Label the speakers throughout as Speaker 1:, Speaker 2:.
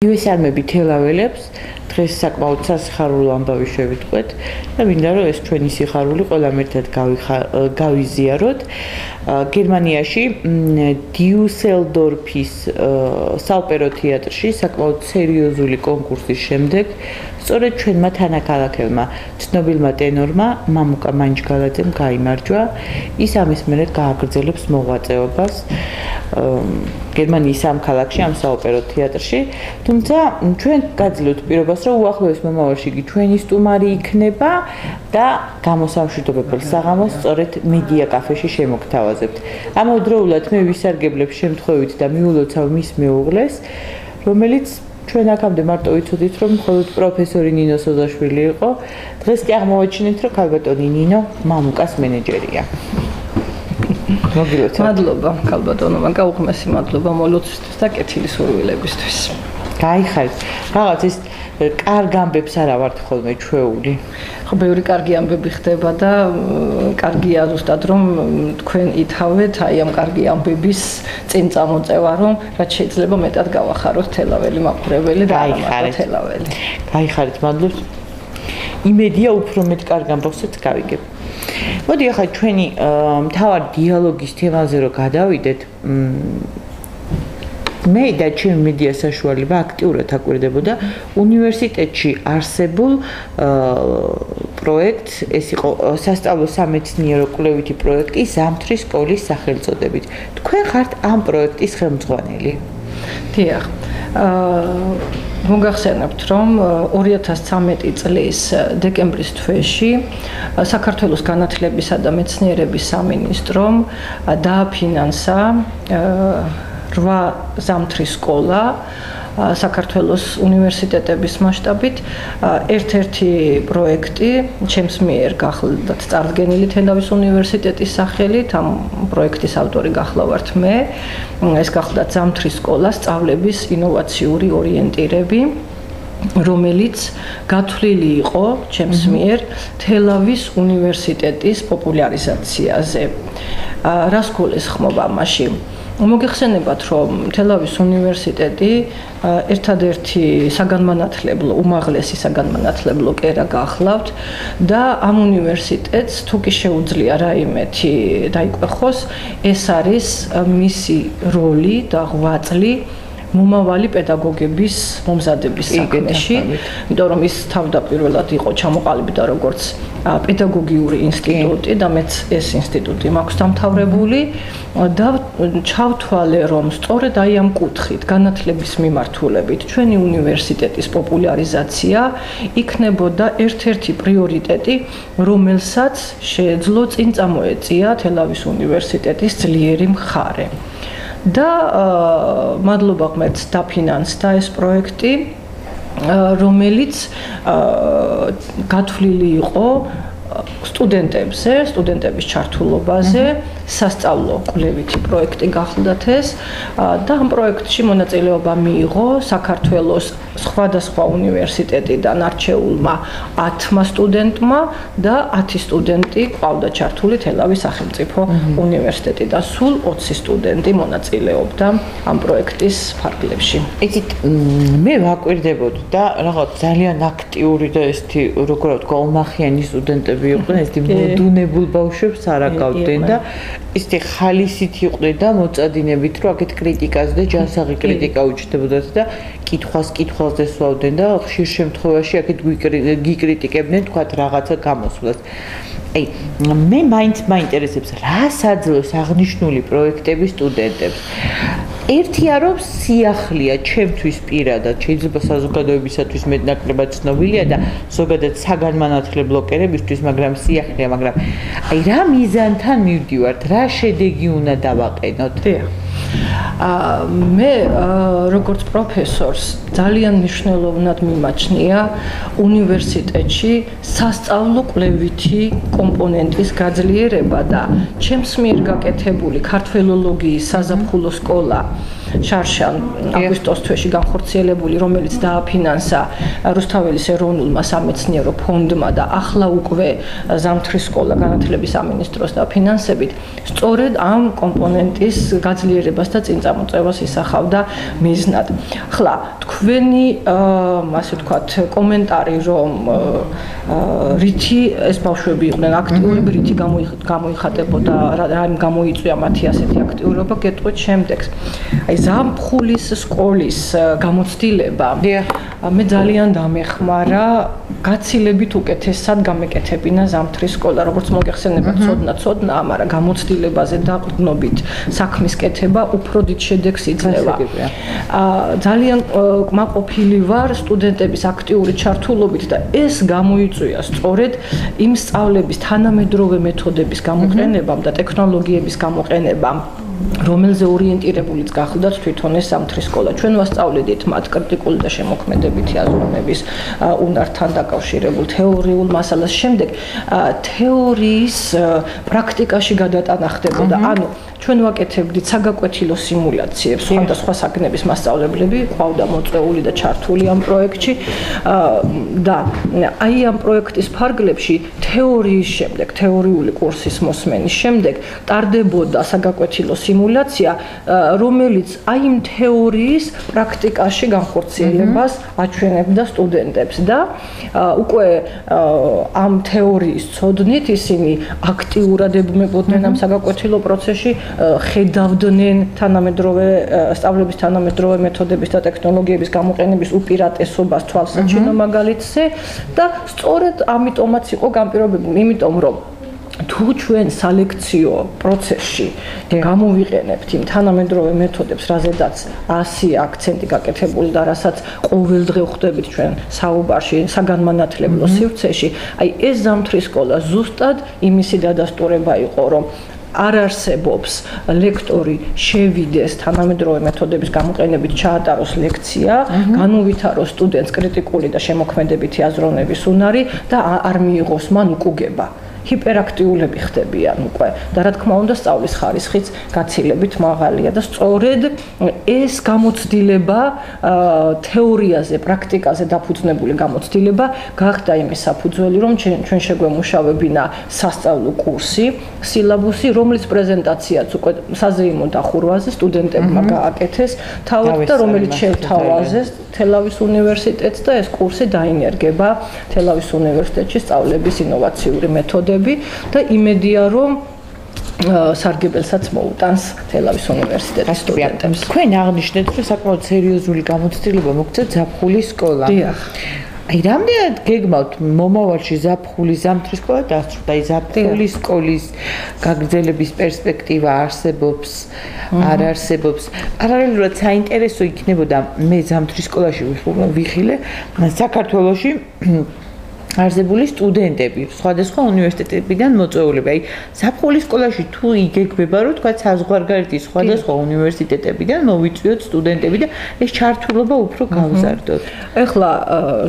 Speaker 1: USR-მები თელაველებს დღეს საკმაოდ სასიხარულო ამბავი შევიტყვეთ და მინდა რომ ეს ჩვენი სიხარული ყველამ ერთად გავიზიაროთ. გერმანიაში დიუსელდორფის საოპერო თეატრში საკმაოდ სერიოზული კონკურსის შემდეგ სწორედ ჩვენმა თანაქალაქელმა ცნობილმა ტენორმა მამუკა მანჯგალაძემ გაიმარჯვა. ის ამის მერე გააგრძელებს მოღვაწეობას გერმანიის ამ ქალაქში, ამ საოპერო თეატრში. თუმცა ჩვენ გაძლევთ პირობას, რომ უახლოეს მომავალში ჩვენი სტუმარი იქნება და გამოსამშვიდობებელ საღამოს სწორედ მედია კაფეში შემოგთავაზებთ. ამავდროულად მე ვისარგებლებ შემთხვევით და მიულოცავ მის მეუღლეს, რომელიც ჩვენ აქამდე მარტო ვიცოდით, რომ მხოლოდ პროფესორი ნინო სოზაშვილი იყო. დღეს კი აღმოვაჩინეთ, რომ ქალბატონი ნინო მამუკას მენეჯერია.
Speaker 2: მადლობა ქალბატონო, გაუღმესი მადლობა მოლოცვისთვის და კეთილი სურვილებისთვის.
Speaker 1: გაიხარეთ. რაღაც ის კარგ ამბებს არა ვართ ხოლმე ჩვეული.
Speaker 2: ხო, ბევრი კარგი ამბები ხდება და კარგია ზუსტად რომ თქვენ ითავეთ აი ამ კარგი ამბების წინ წამოწევა, რომ რაც შეიძლება მეტად გავახაროთ თელაველი მაყურებელი და არა მარტო თელაველი.
Speaker 1: გაიხარეთ, მადლობთ. იმედია უფრო მეტ კარგ ამბებსაც გავიგებ. მოდი ახლა ჩვენი მთავარ დიალოგის თემაზე რომ გადავიდეთ, მე და ჩემი მედია საშუალება აქტიურად აკვირდებოდა უნივერსიტეტში არსებულ პროექტს, ეს იყო სასწავლო სამეცნიერო კვლევითი პროექტი ზამთრის სკოლის სახელწოდებით. თქვენ ხართ ამ პროექტის ხელმძღვანელი.
Speaker 2: დიახ. მოგახსენებთ, რომ 2013 წლის დეკემბრის თვეში საქართველოს განათლებისა და მეცნიერების სამინისტრომ დააფინანსა 8 ზამთრის სკოლა საქართველოს უნივერსიტეტების მასშტაბით. ერთ-ერთი პროექტი ჩემს მიერ გახლდათ წარდგენილი თელავის უნივერსიტეტის სახელით, ამ პროექტის ავტორი გახლავართ მე. ეს გახლდათ ზამთრის სკოლა სწავლების ინოვაციური ორიენტირები, რომელიც გათვლილი იყო ჩემს მიერ თელავის უნივერსიტეტის პოპულარიზაციაზე. რას გულისხმობ ამაში? მოგეხსენებათ, რომ თელავის უნივერსიტეტი ერთადერთი საგანმანათლებლო, უმაღლესი საგანმანათლებლო კერა გახლავთ და ამ უნივერსიტეტს თუ კი შეუძლია რაიმეთი დაიკვეხოს, ეს არის მისი როლი და ღვაწლი მომავალი პედაგოგების მომზადების საქმეში, იმიტომ რომ ის თავდაპირველად იყო ჩამოყალიბდა როგორც პედაგოგიური ინსტიტუტი და მეც ეს ინსტიტუტი მაქვს დამთავრებული და ჩავთვალე, რომ სწორედ აი ამ კუთხით, განათლების მიმართულებით, ჩვენი უნივერსიტეტის პოპულარიზაცია იქნებოდა ერთ-ერთი პრიორიტეტი, რომელსაც შეეძლო წინ წამოეწია თელავის უნივერსიტეტის ძლიერი მხარე. და მადლობა ღმერთს დაფინანსდა ეს პროექტი, რომელიც გათვლილი იყო სტუდენტებზე, სტუდენტების ჩართულობაზე, სასწავლო კვლევითი პროექტი გახლდათ ეს და ამ პროექტში მონაწილეობა მიიღო საქართველოს სხვადასხვა უნივერსიტეტიდან არჩეულმა 10 სტუდენტმა და 10 სტუდენტი ყავდა ჩართული თელავის სახელმწიფო უნივერსიტეტიდან. სულ 20 სტუდენტი მონაწილეობდა ამ პროექტის ფარგლებში.
Speaker 1: იცით, მე ვაკვირდებოდი და რაღაც ძალიან აქტიური და ესეთი, როგორ ვთქვა, ომახიანი სტუდენტები იყვნენ, ესეთი მოდუნებულ ბავშვებს არ აკავდნენ და ისეთი ხალისით იყვნენ და მოწადინებით, რომ აქეთ კრიტიკაზე და ჯანსაღი კრიტიკა უჩნდებოდათ და კითხვას დესვავდნენ და ხშირ შემთხვევაში აქეთ გიკრიტიკებდნენ, თქვათ რაღაცა გამოსვლას. აი, მე მაინც მაინტერესებს, რას აძლევს აღნიშნული პროექტები სტუდენტებს. ერთია რომ სიახლეა ჩემთვის პირადად, შეიძლება საზოგადოებისათვის მეტნაკლებად ცნობილია და ზოგადად საგანმანათლებლო კერებისთვის, მაგრამ სიახლეა, მაგრამ აი რა მიზანთან მივდივართ, რა შედეგი უნდა დავაყენოთ?
Speaker 2: მე როგორც პროფესორს ძალიან მნიშვნელოვნად მიმაჩნია უნივერსიტეტში სასწავლო კვლევითი კომპონენტის გაძლიერება და ჩემს მიერ გაკეთებული ქართველოლოგიის საზაფხულო სკოლა შარშან აგვისტოს თვეში განხორციელებული, რომელიც დააფინანსა რუსთაველის ეროვნულმა სამეცნიერო ფონდმა და ახლა უკვე ზამთრის სკოლა განათლების სამინისტროს დაფინანსებით, სწორედ ამ კომპონენტის გაძლიერებას და წინწამოწევას ისახავდა მიზნად. ახლა თქვენი ასე ვთქვათ კომენტარი, რომ რითი ეს ბავშვები იყვნენ აქტიურები, რითი გამოიხატებოდა, რა გამოიწვია მათი ასეთი აქტიურობა, გეტყვით შემდეგს. აი ზამთრის სკოლის გამოცდილება მე ძალიან დამეხმარა გაცილებით უკეთესად გამეკეთებინა ზამთრის სკოლა, როგორც მოგეხსენება ცოდნა, მაგრამ გამოცდილებაზე დაყრდნობით საქმის კეთება უფრო დიდ შედეგს იძლევა. ძალიან კმაყოფილი ვარ სტუდენტების აქტიური ჩართულობით და ეს გამოიწვია სწორედ იმ სწავლების თანამედროვე მეთოდების გამოყენებამ და ტექნოლოგიების გამოყენებამ, რომელზე ორიენტირებულიც გახლდათ თვითონ ეს ზამთრის სკოლა. ჩვენ ვასწავლედით მათ კრიტიკული და შემოქმედებითი აზროვნების უნართან დაკავშირებულ თეორიულ მასალას. შემდეგ თეორიის პრაქტიკაში გადატანა ხდებოდა. ანუ ჩვენ ვაკეთებდით საგაკვეთილო სიმულაციებს, სხვადასხვა საგნების მასწავლებლები ყავდა მოწვეული და ჩართული ამ პროექტში და აი ამ პროექტის ფარგლებში თეორიის შემდეგ, თეორიული კურსის მოსმენის შემდეგ ტარდებოდა საგაკვეთილო სიმულაცია, რომელიც აი იმ თეორიის პრაქტიკაში განხორციელებას აჩვენებდა სტუდენტებს და უკვე ამ თეორიის ცოდნით ისინი აქტიურად ებმებოდნენ ამ საგაკვეთილო პროცესში, ხედავდნენ სწავლების თანამედროვე მეთოდების და ტექნოლოგიების გამოყენების უპირატესობას თვალსაჩინო მაგალითზე და სწორედ ამიტომაც იყო განპირობებული, იმიტომ რომ თუ ჩვენ სალექციო პროცესში გამოვიყენებთ იმ თანამედროვე მეთოდებს, რაზედაც 100 აქცენტი გაკეთებული და რასაც ყოველდღე ხვდებით ჩვენ საუბარში, საგანმანათლებლო სივრცეში, აი ეს ზამთრის სკოლა ზუსტად იმისი დადასტურება იყო, რომ არ არსებობს ლექტორი შევიდეს თანამედროვე მეთოდების გამოყენებით ჩაატაროს ლექცია, განუვითაროს სტუდენტს კრიტიკული და შემოქმედებითი აზროვნების უნარი და არ მიიღოს მან უკუგება. ჰიპერაქტიულები ხდებიან უკვე და რა თქმა უნდა სწავლის ხარისხიც გაცილებით მაღალია და სწორედ ეს გამოცდილება თეორიაზე, პრაქტიკაზე დაფუძნებული გამოცდილება გახდა იმის საფუძველი, რომ ჩვენ შეგვემუშავებინა სასწავლო კურსი, სილაბუსი, რომლის პრეზენტაციაც უკვე საზეიმო დახურვაზე სტუდენტებმა გააკეთეს თავად და რომელიც შევთავაზეს თელავის უნივერსიტეტს და ეს კურსი დაინერგება თელავის უნივერსიტეტში სწავლების ინოვაციური მეთოდები და იმედია რომ სარგებელსაც მოუტანს თელავის უნივერსიტეტის სტუდენტებს.
Speaker 1: თქვენ აღნიშნეთ, რომ საკმაოდ სერიოზული გამოცდილება მოგცეთ ზაფხულის სკოლა.
Speaker 2: დიახ.
Speaker 1: აი რამდენად გეგმავთ მომავალში ზაფხულის ზამთრის სკოლა დასრულდა, აი ზაფხულის სკოლის გაგრძელების პერსპექტივა არსებობს, არ არსებობს. პარალელურად საინტერესო იქნებოდა მე ზამთრის სკოლაში ვიხილე საქართველოში არსებული სტუდენტები, სხვადასხვა უნივერსიტეტებიდან მოწვეულები. აი ზაფხულის სკოლაში თუ იგეგმება, რომ თქვა საზღვარგარეთის სხვადასხვა უნივერსიტეტებიდან მოვიწვიოთ სტუდენტები და ეს ჩართულობა უფრო გავზარდოთ.
Speaker 2: ეხლა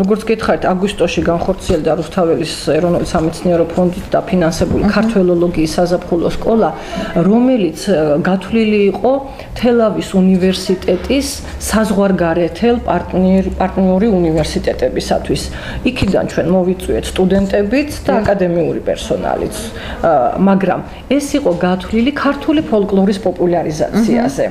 Speaker 2: როგორც გითხარით, აგვისტოში განხორციელდა რუსთაველის ეროვნული სამეცნიერო ფონდით დაფინანსებული ქართველოლოგიის საზაფხულო სკოლა, რომელიც გათვლილი იყო თელავის უნივერსიტეტის საზღვარგარეთელ პარტნიორი უნივერსიტეტებისათვის. იქიდან ჩვენ ვიწვიეთ სტუდენტებიც და აკადემიური პერსონალიც, მაგრამ ეს იყო გათვლილი ქართული ფოლკლორის პოპულარიზაციაზე.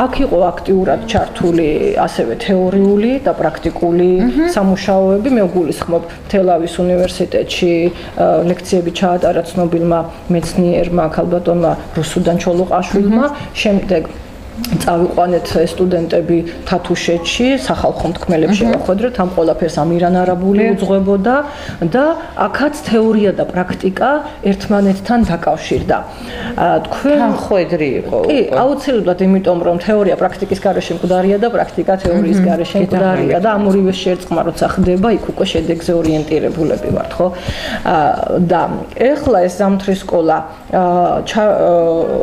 Speaker 2: აქ იყო აქტიურად ჩართული ასევე თეორიული და პრაქტიკული სამუშაოები. მე ვგულისხმობ თელავის უნივერსიტეტში ლექციები ჩაატარა ცნობილმა მეცნიერმა ქალბატონმა რუსუდან ჩოლოყაშვილმა, შემდეგ წავიყვანეთ სტუდენტები თათუშეთში, სახალხო მთქმელებში ვახვედრეთ, ამ ყველაფერს ამირან არაბული უძღვებოდა და აქაც თეორია და პრაქტიკა ერთმანეთთან დაკავშირდა. თქვენ
Speaker 1: ხვედრი იყო.
Speaker 2: კი, აუცილებლად, იმიტომ რომ თეორია პრაქტიკის გარეშე მკვდარია და პრაქტიკა თეორიის გარეშე მკვდარია და ამ ორივეს შერწყმა როცა ხდება, იქ უკვე შედეგზე ორიენტირებულები ვართ, ხო? და ეხლა ეს ზამთრის სკოლა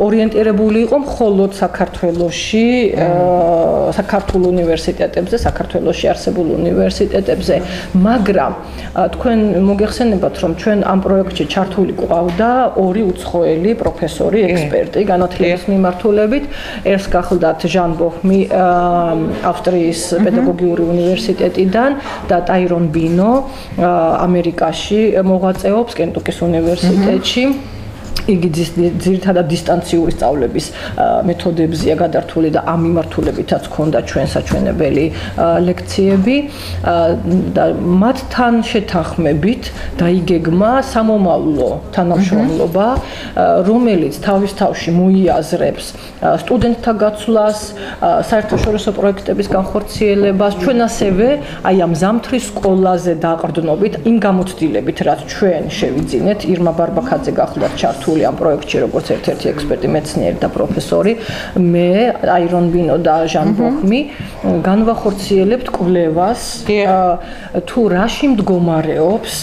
Speaker 2: ორიენტირებული იყო მხოლოდ საქართველოს საქართველოში საქართველოს უნივერსიტეტებზე, საქართველოში არსებულ უნივერსიტეტებზე, მაგრამ თქვენ მოგეხსენებათ, რომ ჩვენ ამ პროექტში ჩართული ყავდა ორი უცხოელი პროფესორი, ექსპერტი განათლების მიმართულებით. ერთს გახლდათ ჟან ბოჰმი ავსტრიის პედაგოგიური უნივერსიტეტიდან და ტაირონ ბინო ამერიკაში მოღვაწეობს კენტუკის უნივერსიტეტში. იგი ძირითადად დისტანციური სწავლების მეთოდებზეა გადართული და ამ მიმართულებითაც ჰქონდა ჩვენ საჩვენებელი ლექციები და მათთან შეთანხმებით დაიგეგმა სამომავლო თანამშრომლობა, რომელიც თავის თავში მოიაზრებს სტუდენტთა გაცვლას, საერთაშორისო პროექტების განხორციელებას, ჩვენ ასევე აი ამ ზამთრის სკოლაზე დაყრდნობით იმ გამოცდილებით, რაც ჩვენ შევიძინეთ, ირმა ბარბაქაძე გახლდათ ჩართული ამ პროექტში როგორც ერთ-ერთი ექსპერტი, მეცნიერი და პროფესორი, მე, აირონ ბინო და ჟან ბოჰმი განვახორციელებთ კვლევას თუ რაში მდგომარეობს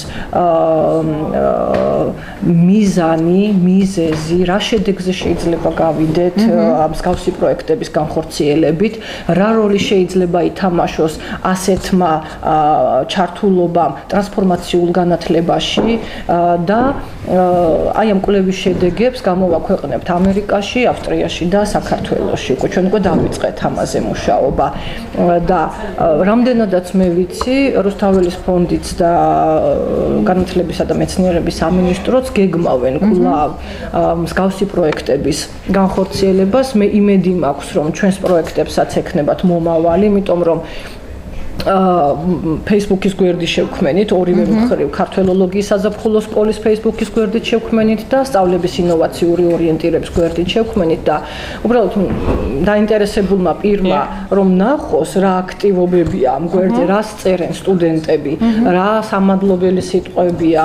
Speaker 2: მიზანი, მიზეზი, რა შედეგზე შეიძლება გავიდეთ მსგავსი პროექტების განხორციელებით, რა როლი შეიძლება ითამაშოს ასეთმა ჩართულობამ ტრანსფორმაციულ განათლებაში და აი ამ კვლევის შედეგებს გამოვაქვეყნებთ ამერიკაში, ავსტრიაში და საქართველოში. ჩვენ უკვე დავიწყეთ ამაზე მუშაობა და რამდენადაც მე ვიცი, რუსთაველის ფონდიც და განათლებისა და მეცნიერების სამინისტროც გეგმავენ კვლავ მსგავსი პროექტების განხორციელებას. მე იმედი მაქვს, რომ ჩვენს პროექტებსაც ექნებათ მომავალი, იმიტომ რომ Facebook-ის გვერდი შევქმენით, ორივე მხრივ ქართველოლოგიის საზაფხულო სკოლის Facebook-ის გვერდით შევქმენით და სწავლების ინოვაციური ორიენტირების გვერდით შევქმენით და უბრალოდ დაინტერესებულმა პირმა რომ ნახოს რა აქტივობებია ამ გვერდზე, რას წერენ სტუდენტები, რა სამადლობელი სიტყვებია,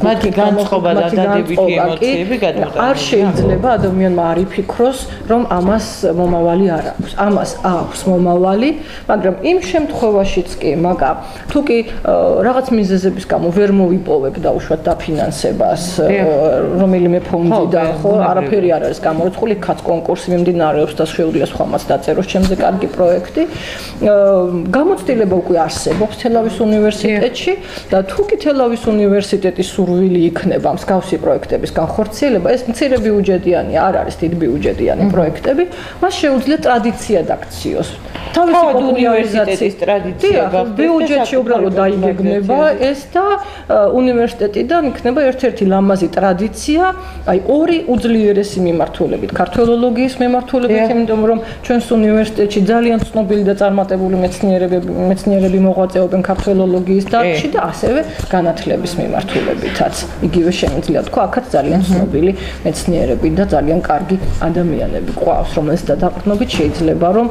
Speaker 1: მათი განწყობა და დადებითი ემოციები გადმოტანილი.
Speaker 2: არ შეიძლება ადამიანმა არ იფიქროს, რომ ამას მომავალი არ აქვს. ამას აქვს მომავალი, მაგრამ იმ შემთხვევაშიც კი, მაგრამ თუ კი რაღაც მიზეზების გამო ვერ მოვიპოვებ დაუშვათ დაფინანსებას, რომელიმე ფონდიდან, ხო, არაფერი არ არის გამორიცხული, კაც კონკურსი მიმდინარეობს და შეუძლია სხვამაც დაწეროს ჩემზე კარგი პროექტი. გამოცდილება უკვე არსებობს თელავის უნივერსიტეტში და თუ კი თელავის უნივერსიტეტის სურვილი იქნება მსგავსი პროექტების განხორციელება, ეს მცირე ბიუჯეტიანი არ არის, დიდი ბიუჯეტიანი პროექტები, მას შეუძლია ტრადიცია დაქციოს. თავისი პოპულარიზაციის ტრადიცია ბიუჯეტში უბრალოდ დაიგეგმება ეს და უნივერსიტეტიდან იქნება ერთ-ერთი ლამაზი ტრადიცია, აი ორი უძლიერესი მიმართულებით, ქართველოლოგიის მიმართულებით, იმიტომ რომ ჩვენს უნივერსიტეტში ძალიან ცნობილი და წარმატებული მეცნიერები მოღვაწეობენ ქართველოლოგიის დარგში და ასევე განათლების მიმართულებითაც. იგივე შემიძლია თქვა, აქაც ძალიან ცნობილი მეცნიერები და ძალიან კარგი ადამიანები ყავს, რომელთა დაყრდნობით შეიძლება რომ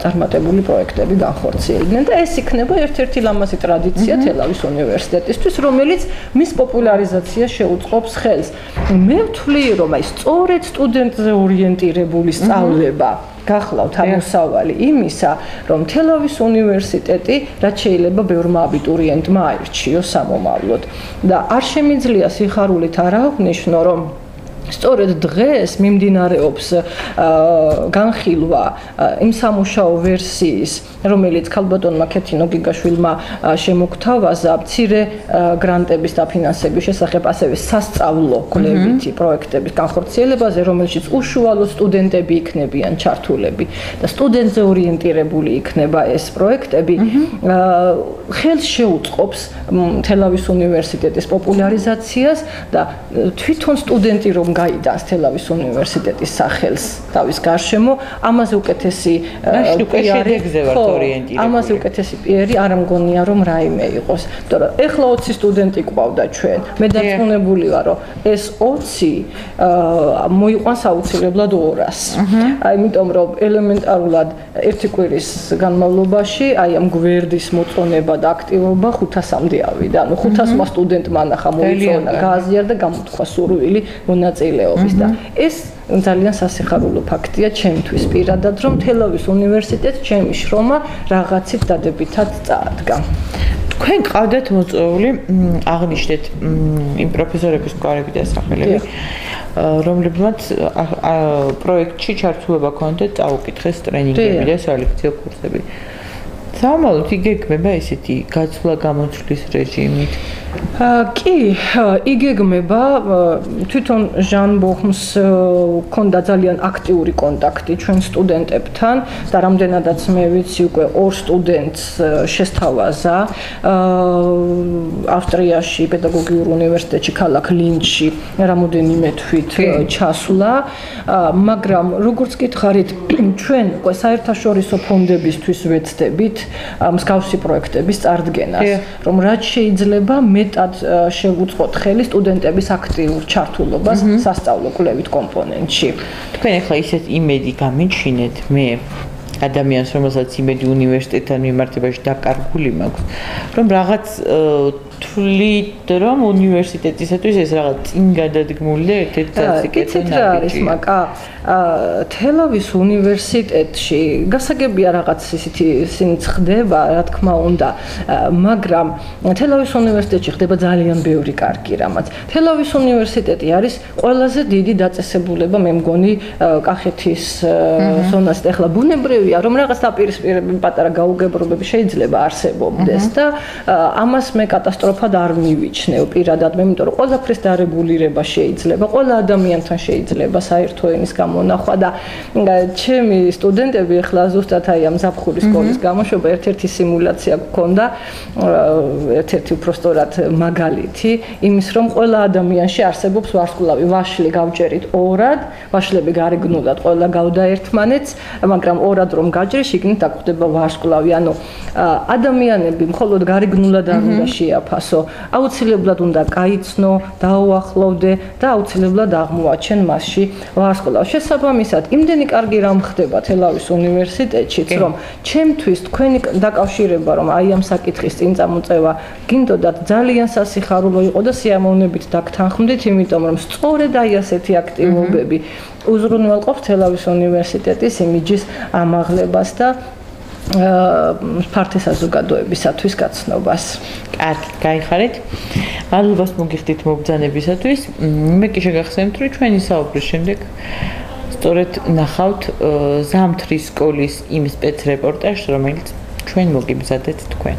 Speaker 2: წარმატებული პროექტები განხორციელებდნენ და ეს იქნება ერთ-ერთი ლამაზი ტრადიცია თელავის უნივერსიტეტისთვის, რომელიც მის პოპულარიზაციას შეუწყობს ხელს. მე ვთვლი, რომ აი სწორედ სტუდენტზე ორიენტირებული სწავლება გახლავთ ამოსავალი იმისა, რომ თელავის უნივერსიტეტი რაც შეიძლება ბევრმა აბიტურიენტმა აირჩიოს სამომავლოდ და არ შემიძლია სიხარულით არ აღვნიშნო, რომ სწორედ დღეს მიმდინარეობს განხილვა იმ სამუშაო ვერსიის, რომელიც ქალბატონმა ქეთინო გიგაშვილმა შემოგთავაზა მცირე გრანტების დაფინანსების შესახებ, ასევე სასწავლო კვლევითი პროექტების განხორციელებაზე, რომელშიც უშუალოდ სტუდენტები იქნებიან ჩართულები და სტუდენტზე ორიენტირებული იქნება ეს პროექტები, ხელს შეუწყობს თელავის უნივერსიტეტის პოპულარიზაციას და თვითონ სტუდენტი რომ გაიდანს თელავის უნივერსიტეტის სახელს თავის გარშემო, ამაზე უკეთესი ამაზე უკეთესი პიერი არ მგონია რომ რაიმე იყოს. იმიტომ რომ ეხლა 20 სტუდენტი გვყავდა ჩვენ. მე დარწმუნებული ვარ, რომ ეს 20 მოიყვანს აუცილებლად 200. იმიტომ რომ ელემენტარულად ერთი კვირის განმავლობაში აი ამ გვერდის მოწონება და აქტივობა 500-მდე ავიდა. ანუ 500-მა სტუდენტმა ნახა მოიწონა, გააზიარა და გამოთქვა სურვილი მონაწილეობის და ეს ძალიან სასიხარულო ფაქტია ჩემთვის პირადად, რომ თელავის უნივერსიტეტს ჩემი შრომა რაღაცით დადებითად წაადგა.
Speaker 1: თქვენ ყავდათ მოწვეული აღნიშნეთ იმ პროფესორების გვარები და სახელები, რომლებმაც პროექტში ჩართულობა ჰქონდათ წაუკითხეს ტრენინგები და სალექციო კურსები. სამალოთ იგეგმება ესეთი გაცვლა-გამოცვლის რეჟიმით?
Speaker 2: კი, იგეგმება თვითონ ჟან ბოხმს ჰქონდა ძალიან აქტიური კონტაქტი ჩვენ სტუდენტებთან და რამდენადაც მე ვიცი უკვე 2 სტუდენტს შესთავაზა ავსტრიაში პედაგოგიურ უნივერსიტეტში ქალაქ ლინჩში რამოდენიმე თვით ჩასვლა, მაგრამ როგორც გითხარით, ჩვენ უკვე საერთაშორისო ფონდებისთვის ვეცდებით მსგავსი პროექტების წარდგენას, რომ რაც შეიძლება მეტად შევუწყოთ ხელი სტუდენტების აქტიურ ჩართულობას სასწავლო კვლევით კომპონენტში.
Speaker 1: თქვენ ახლა ისეთ იმედი გამიჩინეთ მე ადამიანს, რომელსაც იმედი უნივერსიტეტთან მიმართებაში დაკარგული მაქვს, რომ რაღაც თვლით, რომ უნივერსიტეტისათვის ეს რაღაც წინ გადადგმული და ერთ-ერთი
Speaker 2: წარსიკეთე ნაბიჯია. მაკა თელავის უნივერსიტეტში გასაგებია რაღაც ისეთი სინც ხდება, რა თქმა უნდა, მაგრამ თელავის უნივერსიტეტში ხდება ძალიან ბევრი კარგი რამაც. თელავის უნივერსიტეტი არის ყველაზე დიდი დაწესებულება, მე მგონი, კახეთის ზონას და ახლა ბუნებრივია, რომ რაღაც დაპირისპირებები, პატარა გაუგებრობები შეიძლება არსებობდეს და ამას მე კატასტროფად არ მივიჩნევ პირადად, მე იმიტომ რომ ყველაფრის დარეგულირება შეიძლება, ყველა ადამიანთან შეიძლება საერთო ენის გამონახვა და ჩემი სტუდენტები ახლა ზუსტად აი ამ ზაფხულის სკოლის გამოშვება ერთ-ერთი სიმულაცია გქონდა, ერთ-ერთი უпростоრად მაგალითი იმის, რომ ყველა ადამიანში არსებობს ვარსკვლავი, ვაშლი გავჭერით ორად, ვაშლები გარეგნულად ყველა გავდა ერთმანეთს, მაგრამ ორად რომ გაჭრეს, იქნებ დაგხვდება ვარსკვლავი, ანუ ადამიანები მხოლოდ გარეგნულად არ უნდა შეაფასო, აუცილებლად უნდა გაიცნო, დაუახლოვდე და აუცილებლად აღმოაჩენ მასში ვარსკვლავს. შესაბამისად, იმდენი კარგი რამ ხდება თელავის უნივერსიტეტშიც, რომ ჩემთვის თქვენი დაკავშირება, რომ აი ამ საკითხის წინ წამოწევა გინდოდათ ძალიან სასიხარულო იყო და სიამოვნებით დაგთანხმდით, იმიტომ რომ სწორედ აი ასეთი აქტივობები უზრუნველყოფს თელავის უნივერსიტეტის იმიჯის ამაღლებას და ფართე საზოგადოებისათვის გაცნობას.
Speaker 1: კარგი, გაიხარეთ. მადლობას მოგიხდით მობრძანებისათვის. მე კი შეგახსენებთ, რომ ჩვენი საუბრის შემდეგ სწორედ ნახავთ ზამთრის სკოლის იმ სპეცრეპორტაჟს, რომელიც ჩვენ მოგიბრძადეთ თქვენ.